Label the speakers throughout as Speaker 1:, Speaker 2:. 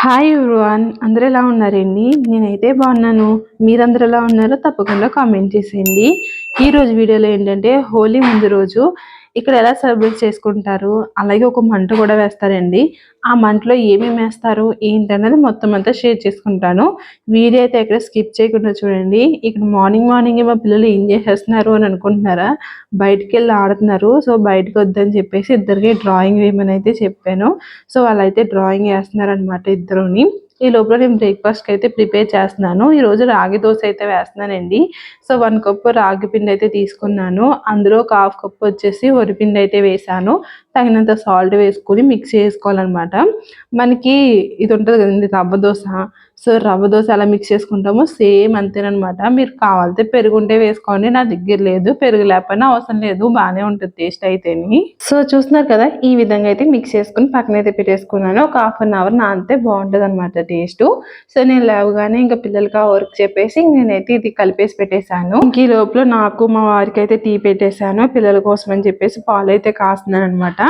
Speaker 1: Hi everyone, అందరూ ఎలా ఉన్నారండి? నేనైతే బాగున్నాను. మీరందరూ ఎలా ఉన్నారో తప్పకుండా కామెంట్ చేసేయండి. ఈరోజు వీడియోలో ఏంటంటే హోలీ ముందు రోజు ఇక్కడ ఎలా సెలబ్రేట్ చేసుకుంటారు, అలాగే ఒక మంట కూడా వేస్తారండి. ఆ మంటలో ఏమేమి వేస్తారు ఏంటన్నది మొత్తం అంతా షేర్ చేసుకుంటాను. వీడియో అయితే ఎక్కడ స్కిప్ చేయకుండా చూడండి. ఇక్కడ మార్నింగ్ మా పిల్లలు ఏం చేసేస్తున్నారు అని అనుకుంటున్నారా? బయటికి వెళ్ళి ఆడుతున్నారు. సో బయటకు వద్దని చెప్పేసి ఇద్దరికి డ్రాయింగ్ వేయమని అయితే చెప్పాను. సో వాళ్ళైతే డ్రాయింగ్ వేస్తున్నారు అనమాట ఇద్దరుని. ఈ లోపల నేను బ్రేక్ఫాస్ట్కి అయితే ప్రిపేర్ చేస్తున్నాను. ఈరోజు రాగి దోశ అయితే వేస్తున్నానండి. సో 1 కప్పు రాగి పిండి అయితే తీసుకున్నాను. అందులో ఒక 1/2 కప్పు వచ్చేసి వరిపిండి అయితే వేసాను. తగినంత సాల్ట్ వేసుకొని మిక్స్ చేసుకోవాలన్నమాట. మనకి ఇది ఉంటుంది కదండి రవ్వ దోశ. సో రవ్వ దోశ ఎలా మిక్స్ చేసుకుంటామో సేమ్ అంతేనమాట. మీరు కావాలితే పెరుగుంటే వేసుకోండి. నా దగ్గర లేదు, పెరుగు లేకపోయినా అవసరం లేదు, బాగానే ఉంటుంది టేస్ట్ అయితేని. సో చూస్తున్నారు కదా, ఈ విధంగా అయితే మిక్స్ చేసుకుని పక్కన అయితే పెట్టేసుకున్నాను. ఒక 1/2 అవర్ నానితే బాగుంటుంది అనమాట టేస్ట్. సో నేను లేవగానే ఇంకా పిల్లలకి ఆ వర్క్ చెప్పేసి నేనైతే ఇది కలిపేసి పెట్టేశాను. ఇంక ఈ లోపల నాకు మా వారికి అయితే టీ పెట్టేశాను. పిల్లల కోసం అని చెప్పేసి పాలు అయితే కాస్తున్నాను అనమాట.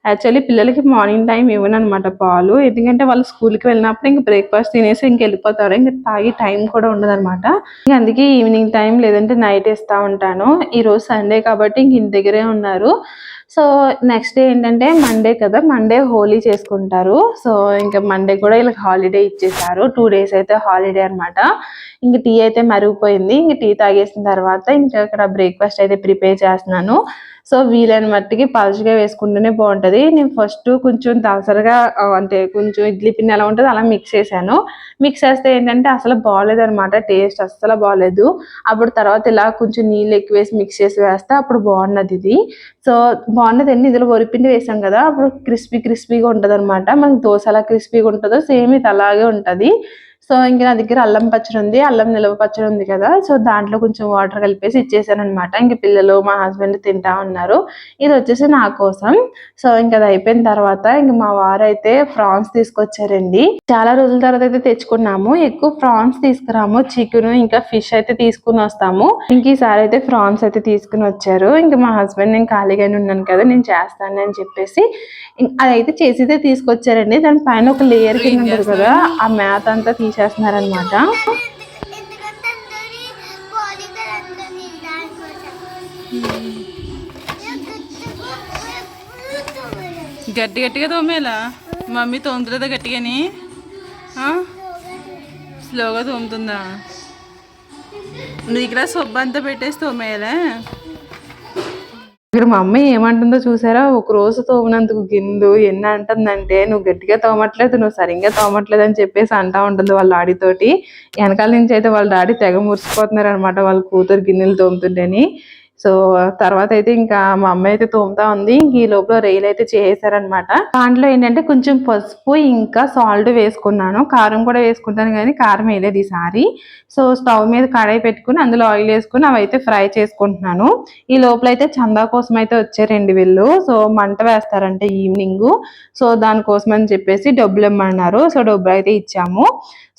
Speaker 1: యాక్చువల్లీ పిల్లలకి మార్నింగ్ టైం ఇవ్వను అనమాట పాలు, ఎందుకంటే వాళ్ళు స్కూల్కి వెళ్ళినప్పుడు ఇంక బ్రేక్ఫాస్ట్ తినేసి ఇంక వెళ్ళిపోతారు. ఇంక తాగి టైం కూడా ఉండదు అనమాట. అందుకే ఈవినింగ్ టైం లేదంటే నైట్ ఇస్తూ ఉంటాను. ఈరోజు సండే కాబట్టి ఇంక ఇంటి దగ్గరే ఉన్నారు. సో నెక్స్ట్ డే ఏంటంటే మండే కదా, మండే హోలీ చేసుకుంటారు. సో ఇంకా మండే కూడా వీళ్ళకి హాలిడే ఇచ్చేసారు. 2 days అయితే హాలిడే అనమాట. ఇంక టీ అయితే మరిగిపోయింది. ఇంక టీ తాగేసిన తర్వాత ఇంకా ఇక్కడ బ్రేక్ఫాస్ట్ అయితే ప్రిపేర్ చేస్తున్నాను. సో వీలైన మట్టికి పలుచగా వేసుకుంటేనే బాగుంటుంది. నేను ఫస్ట్ కొంచెం దలసరిగా అంటే కొంచెం ఇడ్లీ పిండి ఎలా ఉంటుంది అలా మిక్స్ చేశాను. మిక్స్ చేస్తే ఏంటంటే అసలు బాగోలేదు అనమాట, టేస్ట్ అస్సలు బాగోలేదు. అప్పుడు తర్వాత ఇలా కొంచెం నీళ్ళు ఎక్కువ వేసి మిక్స్ చేసి వేస్తే అప్పుడు బాగున్నది ఇది. సో బాగున్నదండి. ఇందులో వరిపిండి వేసాం కదా, అప్పుడు క్రిస్పీగా ఉంటుంది అనమాట. మనకి దోశ ఎలా క్రిస్పీగా ఉంటుందో సేమ్ ఇది అలాగే ఉంటుంది. సో ఇంక నా దగ్గర అల్లం పచ్చడి ఉంది, అల్లం నిలవ పచ్చడి ఉంది కదా, సో దాంట్లో కొంచెం వాటర్ కలిపేసి ఇచ్చేసాను అనమాట. ఇంక పిల్లలు మా హస్బెండ్ తింటా ఉన్నారు. ఇది వచ్చేసి నా కోసం. సో ఇంక అది అయిపోయిన తర్వాత ఇంక మా వారు అయితే ఫ్రాన్స్ తీసుకొచ్చారండి. చాలా రోజుల తర్వాత అయితే తెచ్చుకున్నాము. ఎక్కువ ఫ్రాన్స్ తీసుకురాము, చికెన్ ఇంకా ఫిష్ అయితే తీసుకుని వస్తాము. ఇంక ఈసారి అయితే ఫ్రాన్స్ అయితే తీసుకుని వచ్చారు. ఇంకా మా హస్బెండ్ నేను ఖాళీగానే ఉన్నాను కదా, నేను చేస్తాను అని చెప్పేసి అదైతే చేసితే తీసుకొచ్చారండి. దాని పైన ఒక లేయర్ కింద ఉంటుంది కదా, ఆ మ్యాథ్ అంతా తీసేస్తున్నారనమాట.
Speaker 2: గట్టిగా తోమేలా మమ్మీ తోముతుందా గట్టిగాని? స్లోగా తోముతుందా? నీకు సొబ్బు అంతా పెట్టేసి తోమేయాలా?
Speaker 1: ఇక్కడ మా అమ్మ ఏమంటుందో చూసారా? ఒక రోజు తోమినందుకు గిన్నెలు ఎన్ని అంటుందంటే, నువ్వు గట్టిగా తోమట్లేదు, నువ్వు సరిగ్గా తోమట్లేదు అని చెప్పేసి అంటా ఉంటుంది వాళ్ళ డాడీతోటి. వెనకాల నుంచి అయితే వాళ్ళ డాడీ తెగ మురిసిపోతున్నారు అనమాట వాళ్ళ కూతురు గిన్నెలు తోముతుంటేని. సో తర్వాత అయితే ఇంకా మా అమ్మ అయితే తోముతా ఉంది. ఇంక ఈ లోపల రైలు అయితే చేసారనమాట. దాంట్లో ఏంటంటే కొంచెం పసుపు ఇంకా సాల్ట్ వేసుకున్నాను. కారం కూడా వేసుకుంటాను కానీ కారం వేయలేదు ఈసారి. సో స్టవ్ మీద కడాయి పెట్టుకుని అందులో ఆయిల్ వేసుకుని అవి అయితే ఫ్రై చేసుకుంటున్నాను. ఈ లోపల అయితే చందా కోసం అయితే వచ్చారండి వీళ్ళు. సో మంట వేస్తారంటే ఈవినింగ్. సో దానికోసం అని చెప్పేసి డబ్బులు ఇమ్మన్నారు. సో డబ్బులు అయితే ఇచ్చాము.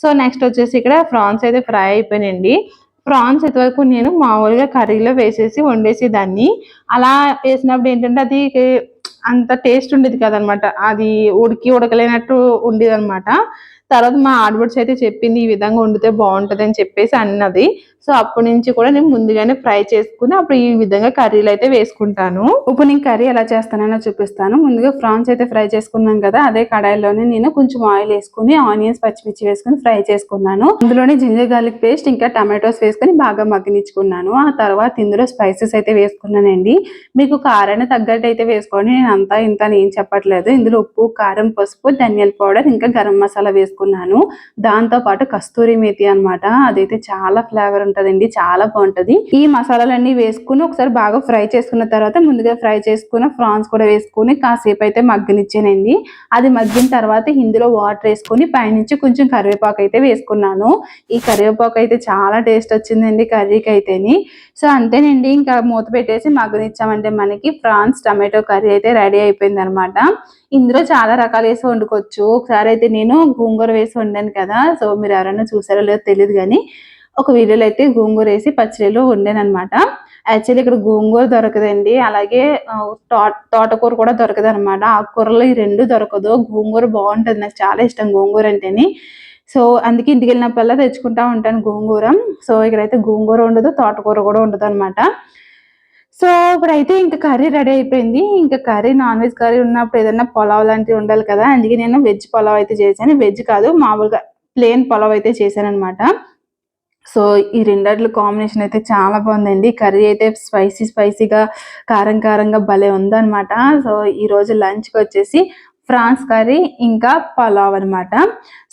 Speaker 1: సో నెక్స్ట్ వచ్చేసి ఇక్కడ ఫ్రాన్స్ అయితే ఫ్రై అయిపోయినండి. ప్రాన్స్ ఇంతవరకు నేను మామూలుగా కర్రీలో వేసేసి వండేసేదాన్ని. అలా వేసినప్పుడు ఏంటంటే అది అంత టేస్ట్ ఉండేది కదనమాట, అది ఉడకలేనట్టు ఉండేది అనమాట. తర్వాత మా ఆడబడ్స్ అయితే చెప్పింది ఈ విధంగా వండితే బాగుంటుంది అని చెప్పేసి అన్నది. సో అప్పటి నుంచి కూడా నేను ముందుగానే ఫ్రై చేసుకుని అప్పుడు ఈ విధంగా కర్రీలు అయితే వేసుకుంటాను. ఇప్పుడు నేను కర్రీ ఎలా చేస్తానో చూపిస్తాను. ముందుగా ఫ్రాన్స్ అయితే ఫ్రై చేసుకున్నాను కదా, అదే కడాయిలోనే నేను కొంచెం ఆయిల్ వేసుకుని ఆనియన్స్ పచ్చిమిర్చి వేసుకుని ఫ్రై చేసుకున్నాను. అందులోనే జింజర్ గార్లిక్ పేస్ట్ ఇంకా టమాటోస్ వేసుకుని బాగా మగ్గనిచ్చుకున్నాను. ఆ తర్వాత ఇందులో స్పైసెస్ అయితే వేసుకున్నానండి. మీకు కారాన్ని తగ్గట్టు అయితే వేసుకోండి, నేను అంతా ఇంత ఏం చెప్పట్లేదు. ఇందులో ఉప్పు, కారం, పసుపు, ధనియాల పౌడర్ ఇంకా గరం మసాలా వేసుకున్నాను. దాంతో పాటు కస్తూరి మేతి అనమాట, అదైతే చాలా ఫ్లేవర్ ఉంటదండి, చాలా బాగుంటది. ఈ మసాలాలన్నీ వేసుకుని ఒకసారి బాగా ఫ్రై చేసుకున్న తర్వాత ముందుగా ఫ్రై చేసుకున్న ఫ్రాన్స్ కూడా వేసుకుని కాసేపు అయితే మగ్గనిచ్చానండి. అది మగ్గిన తర్వాత ఇందులో వాటర్ వేసుకొని పైనుంచి కొంచెం కరివేపాకు అయితే వేసుకున్నాను. ఈ కరివేపాకు అయితే చాలా టేస్ట్ వచ్చిందండి కర్రీకి అయితేని. సో అంతేనండి, ఇంకా మూత పెట్టేసి మగ్గనిచ్చామంటే మనకి ఫ్రాన్స్ టమాటో కర్రీ అయితే రెడీ అయిపోయింది అనమాట. ఇందులో చాలా రకాలు వేసి వండుకోవచ్చు. ఒకసారి అయితే నేను గోంగూర వేసి వండాను కదా, సో మీరు ఎవరైనా చూసారో లేదో తెలియదు కానీ ఒక వీడియోలో అయితే గోంగూర వేసి పచ్చడిలో వండాను అనమాట. యాక్చువల్లీ ఇక్కడ గోంగూర దొరకదండి, అలాగే తోటకూర కూడా దొరకదు అనమాట. ఆకుకూరలో ఈ రెండు దొరకదు. గోంగూర బాగుంటుంది, నాకు చాలా ఇష్టం గోంగూర అంటేని. సో అందుకే ఇంటికి వెళ్ళినప్పుడల్లా తెచ్చుకుంటా ఉంటాను గోంగూర. సో ఇక్కడైతే గోంగూర ఉండదు, తోటకూర కూడా ఉండదు అనమాట. సో ఇప్పుడైతే ఇంకా కర్రీ రెడీ అయిపోయింది. ఇంకా కర్రీ నాన్ వెజ్ కర్రీ ఉన్నప్పుడు ఏదైనా పులావ్ లాంటివి ఉండాలి కదా, అందుకే నేను వెజ్ పులావ్ అయితే చేశాను. వెజ్ కాదు, మామూలుగా ప్లేన్ పులావ్ అయితే చేశాను అనమాట. సో ఈ రెండిట్ల కాంబినేషన్ అయితే చాలా బాగుందండి. కర్రీ అయితే స్పైసీగా కారం కారంగా భలే ఉందనమాట. సో ఈ రోజు లంచ్కి వచ్చేసి ఫ్రాన్స్ కర్రీ ఇంకా పలావ్ అనమాట.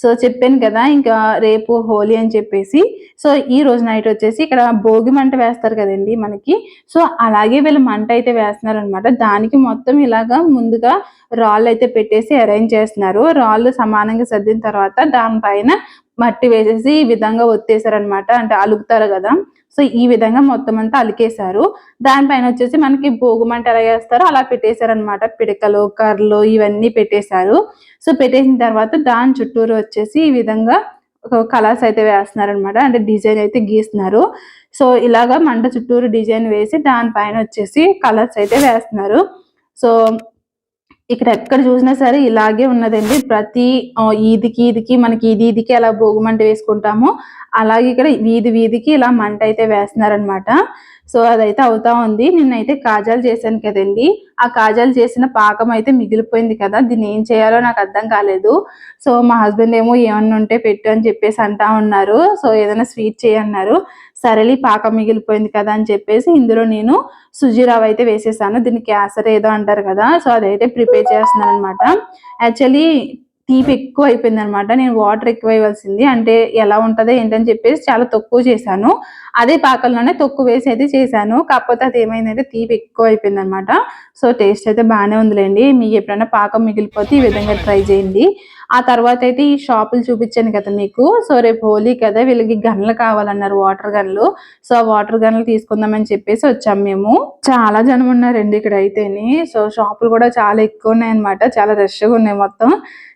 Speaker 1: సో చెప్పాను కదా ఇంకా రేపు హోలీ అని చెప్పేసి. సో ఈ రోజు నైట్ వచ్చేసి ఇక్కడ భోగి మంట వేస్తారు కదండి మనకి. సో అలాగే వీళ్ళు మంట అయితే వేస్తున్నారు అనమాట. దానికి మొత్తం ఇలాగా ముందుగా రాళ్ళు అయితే పెట్టేసి అరేంజ్ చేస్తున్నారు. రాళ్ళు సమానంగా సర్దిన తర్వాత దానిపైన మట్టి వేసేసి ఈ విధంగా ఒత్తేసారనమాట. అంటే అలుగుతారు కదా, సో ఈ విధంగా మొత్తం అంతా అలికేశారు. దానిపైన వచ్చేసి మనకి భోగిమంట ఎలా వేస్తారో అలా పెట్టేశారనమాట. పిడకలు, కర్రలు ఇవన్నీ పెట్టేశారు. సో పెట్టేసిన తర్వాత దాని చుట్టూరు వచ్చేసి ఈ విధంగా కలర్స్ అయితే వేస్తున్నారనమాట. అంటే డిజైన్ అయితే గీస్తున్నారు. సో ఇలాగా మంట చుట్టూరు డిజైన్ వేసి దానిపైన వచ్చేసి కలర్స్ అయితే వేస్తున్నారు. సో ఇక్కడ ఎక్కడ చూసినా సరే ఇలాగే ఉన్నదండి. ప్రతి ఈదికి మనకి ఈదికి ఎలా భోగిమంట వేసుకుంటామో అలాగే ఇక్కడ వీధికి ఇలా మంట అయితే వేస్తున్నారనమాట. సో అదైతే అవుతా ఉంది. నిన్నైతే కాజాలు చేశాను కదండి, ఆ కాజాలు చేసిన పాకం అయితే మిగిలిపోయింది కదా, దీన్ని ఏం చేయాలో నాకు అర్థం కాలేదు. సో మా హస్బెండ్ ఏమో ఏమన్నా ఉంటే పెట్టు అని చెప్పేసి అంటా ఉన్నారు. సో ఏదైనా స్వీట్ చేయన్నారు. సరేలే పాకం మిగిలిపోయింది కదా అని చెప్పేసి ఇందులో నేను సుజీ రవ్వ అయితే వేసేసాను. దీన్ని క్యాసర్ ఏదో అంటారు కదా, సో అదైతే ప్రిపేర్ చేస్తున్నాను అనమాట. యాక్చువల్లీ తీపి ఎక్కువ అయిపోయింది అనమాట. నేను వాటర్ ఎక్కువ ఇవ్వాల్సింది, అంటే ఎలా ఉంటుందో ఏంటని చెప్పేసి చాలా తక్కువ చేశాను. అదే పాకంలోనే తక్కువ వేసి అయితే చేశాను. కాకపోతే అది ఏమైందంటే తీపి ఎక్కువ అయిపోయింది అనమాట. సో టేస్ట్ అయితే బాగానే ఉందిలేండి. మీకు ఎప్పుడైనా పాకం మిగిలిపోతే ఈ విధంగా ట్రై చేయండి. ఆ తర్వాత అయితే ఈ షాపులు చూపించాను కదా మీకు. సో రేపు హోలీ కదా, వీళ్ళకి గన్లు కావాలన్నారు, వాటర్ గన్లు. సో ఆ వాటర్ గన్లు తీసుకుందామని చెప్పేసి వచ్చాము మేము. చాలా జనం ఉన్నారండి ఇక్కడ అయితేని. సో షాపులు కూడా చాలా ఎక్కువ ఉన్నాయి అనమాట, చాలా రష్గా ఉన్నాయి మొత్తం.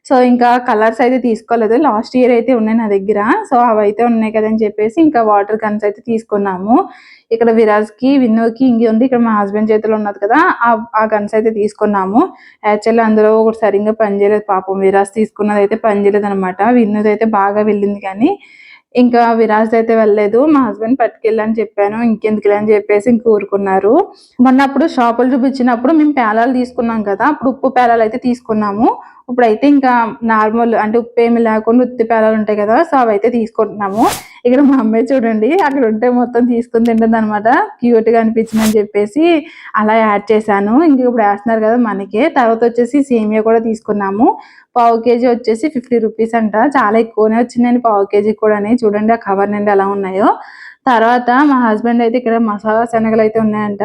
Speaker 1: సో ఇంకా కలర్స్ అయితే తీసుకోలేదు, లాస్ట్ ఇయర్ అయితే ఉన్నాయి నా దగ్గర. సో అవి అయితే ఉన్నాయి కదని చెప్పేసి ఇంకా వాటర్ గన్స్ అయితే తీసుకున్నాము. ఇక్కడ విరాజ్కి విన్నోకి ఇంగి ఉంది, ఇక్కడ మా హస్బెండ్ చేతిలో ఉన్నది కదా, ఆ గన్స్ అయితే తీసుకున్నాము. యాక్చువల్లీ అందులో ఒకటి సరిగ్గా పనిచేయలేదు పాపం. విరాజ్ తీసుకున్నది అయితే పనిచేయలేదు అనమాట. విన్నోది అయితే బాగా వెళ్ళింది కానీ ఇంకా విరాజ్ అయితే వెళ్ళలేదు. మా హస్బెండ్ పట్టుకెళ్ళని చెప్పాను, ఇంకెందుకు అని చెప్పేసి ఇంక ఊరుకున్నారు. మొన్నప్పుడు షాపులు చూపించినప్పుడు మేము పేలాలు తీసుకున్నాం కదా, అప్పుడు ఉప్పు పేలాలు అయితే తీసుకున్నాము. ఇప్పుడైతే ఇంకా నార్మల్ అంటే ఉప్పు ఏమి లేకుండా ఉత్తి పేలాలు ఉంటాయి కదా, సో అవి అయితే తీసుకుంటున్నాము. ఇక్కడ మా అమ్మాయి చూడండి, అక్కడ ఉంటే మొత్తం తీసుకుని తింటుంది అనమాట. క్యూట్గా అనిపించిందని చెప్పేసి అలా యాడ్ చేశాను. ఇంక ఇప్పుడు వేస్తున్నారు కదా మనకే. తర్వాత వచ్చేసి సేమియా కూడా తీసుకున్నాము. పావు కేజీ వచ్చేసి 50 రూపీస్ అంట. చాలా ఎక్కువనే వచ్చిందండి పావు కేజీ కూడా. చూడండి ఆ కవర్ నిండి ఎలా ఉన్నాయో. తర్వాత మా హస్బెండ్ అయితే ఇక్కడ మసాలా శనగలు అయితే ఉన్నాయంట.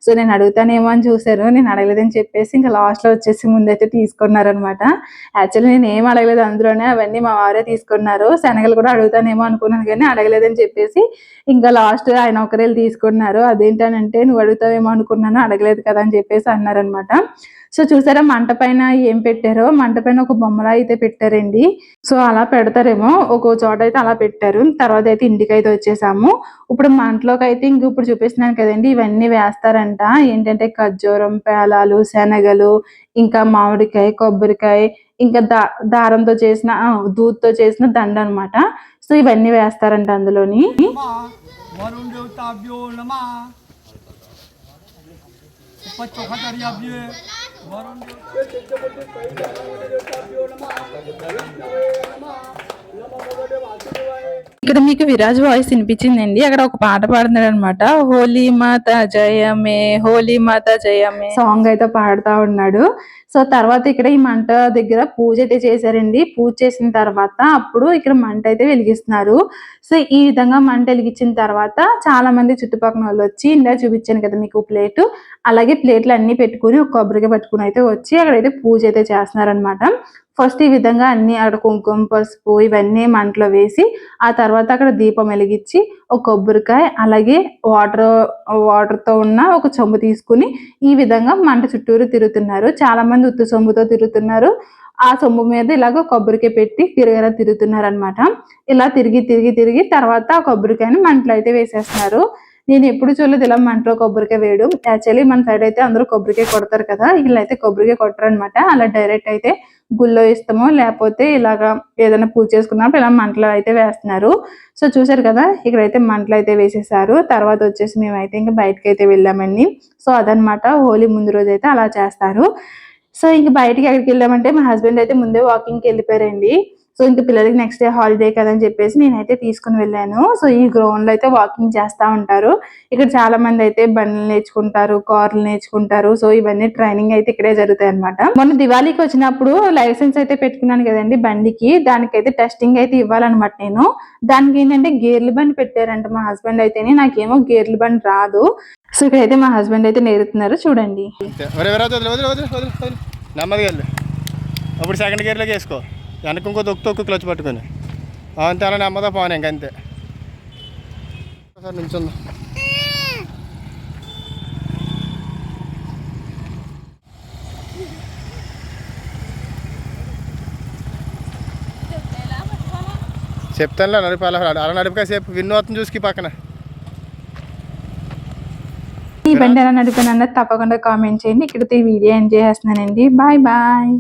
Speaker 1: సో నేను అడుగుతానేమో అని చూసారు, నేను అడగలేదని చెప్పేసి ఇంకా లాస్ట్లో వచ్చేసి ముందైతే తీసుకున్నారనమాట. యాక్చువల్లీ నేను ఏం అడగలేదు అందులోనే, అవన్నీ మా వారే తీసుకున్నారు. శనగలు కూడా అడుగుతానేమో అనుకున్నాను కానీ అడగలేదని చెప్పేసి ఇంకా లాస్ట్ ఆయన ఒకరే తీసుకున్నారు. అదేంటనంటే నువ్వు అడుగుతావేమో అనుకున్నాను, అడగలేదు కదా అని చెప్పేసి అన్నారనమాట. సో చూసారా మంట పైన ఏం పెట్టారో, మంట పైన ఒక బొమ్మలా అయితే పెట్టారండి. సో అలా పెడతారేమో, ఒక్కో చోట అయితే అలా పెట్టారు. తర్వాత అయితే ఇంటికి అయితే వచ్చేసాము. ఇప్పుడు మంటలోకి అయితే ఇంక ఇప్పుడు చూపిస్తున్నాను కదండి, ఇవన్నీ వేస్తారంట. ఏంటంటే ఖర్జూరం, పేలాలు, శనగలు, ఇంకా మామిడికాయ, కొబ్బరికాయ, ఇంకా దారంతో చేసిన దూద్తో చేసిన దండ అనమాట. సో ఇవన్నీ వేస్తారంట అందులోని. ఇక్కడ మీకు విరాజ్ వాయిస్ వినిపించిందండి. అక్కడ ఒక పాట పాడుతున్నాడు అనమాట. హోలీ మాత జయమే, హోలీ మాత జయమే సాంగ్ అయితే పాడుతా ఉన్నాడు. సో తర్వాత ఇక్కడ ఈ మంట దగ్గర పూజ అయితే చేశారండి. పూజ చేసిన తర్వాత అప్పుడు ఇక్కడ మంట అయితే వెలిగిస్తున్నారు. సో ఈ విధంగా మంట వెలిగించిన తర్వాత చాలా మంది చుట్టుపక్కల వాళ్ళు వచ్చి, ఇందా చూపించాను కదా మీకు ప్లేటు, అలాగే ప్లేట్లు అన్ని పెట్టుకుని ఒక కొబ్బరిగా పట్టుకుని అయితే వచ్చి అక్కడైతే పూజ అయితే చేస్తున్నారనమాట. ఫస్ట్ ఈ విధంగా అన్ని అక్కడ కుంకుమ, పసుపు ఇవన్నీ మంటలో వేసి ఆ తర్వాత అక్కడ దీపం వెలిగించి ఒక కొబ్బరికాయ అలాగే వాటర్తో ఉన్న ఒక చెంబు తీసుకుని ఈ విధంగా మంట చుట్టూరు తిరుగుతున్నారు. చాలా మంది ఉత్తి సొంబుతో తిరుగుతున్నారు. ఆ సొమ్ము మీద ఇలాగ కొబ్బరికాయ పెట్టి తిరిగేలా తిరుగుతున్నారు అనమాట. ఇలా తిరిగి తర్వాత ఆ కొబ్బరికాయని మంటలో అయితే వేసేస్తున్నారు. నేను ఎప్పుడు చూడలేదు ఇలా మంటలో కొబ్బరికాయ వేయడం. యాక్చువల్లీ మన సైడ్ అయితే అందరూ కొబ్బరికాయ కొడతారు కదా, వీళ్ళైతే కొబ్బరికాయ కొట్టరు అనమాట. అలా డైరెక్ట్ అయితే గుళ్ళో ఇస్తామో లేకపోతే ఇలాగా ఏదైనా పూజ చేసుకున్నప్పుడు ఇలా మంటలు అయితే వేస్తున్నారు. సో చూసారు కదా, ఇక్కడైతే మంటలు అయితే వేసేసారు. తర్వాత వచ్చేసి మేమైతే ఇంకా బయటకి అయితే వెళ్ళామండి. సో అదనమాట హోలీ ముందు రోజు అయితే అలా చేస్తారు. సో ఇంక బయటికి ఎక్కడికి వెళ్ళామంటే మా హస్బెండ్ అయితే ముందే వాకింగ్కి వెళ్ళిపోయారండి. సో ఇంక పిల్లలకి నెక్స్ట్ డే హాలిడే కదని చెప్పేసి నేనైతే తీసుకుని వెళ్ళాను. సో ఈ గ్రౌండ్ లో అయితే వాకింగ్ చేస్తూ ఉంటారు. ఇక్కడ చాలా మంది అయితే బండ్లు నేర్చుకుంటారు, కార్లు నేర్చుకుంటారు. సో ఇవన్నీ ట్రైనింగ్ అయితే ఇక్కడే జరుగుతాయి అనమాట. మొన్న దివాళీకి వచ్చినప్పుడు లైసెన్స్ అయితే పెట్టుకున్నాను కదండి బండికి, దానికైతే టెస్టింగ్ అయితే ఇవ్వాలన్నమాట నేను. దానికి ఏంటంటే గేర్ల బండి పెట్టారంట మా హస్బెండ్ అయితేనే, నాకేమో గేర్ల బండి రాదు. సో ఇక్కడైతే మా హస్బెండ్ అయితే నేర్పుతున్నారు చూడండి.
Speaker 3: నెమ్మదిగా వెళ్ళు. అప్పుడు సెకండ్ గేర్లోకి వేసుకో, వెనక ఇంకో తొక్కు క్లచ్ పట్టుకొని అంతే, అలా నెమ్మదా పోనీ ఇంకంతే. సార్ నిల్చుందా, చెప్తానులే నడిపి అలా నడిపి సేపు విన్నోత్తం చూసుకి పక్కన.
Speaker 1: ఈ బండి ఎలా నడిపానన్నది తప్పకుండా కామెంట్ చేయండి. ఇక్కడితో ఈ వీడియో ఎండ్ చేస్తున్నానండి. Bye bye.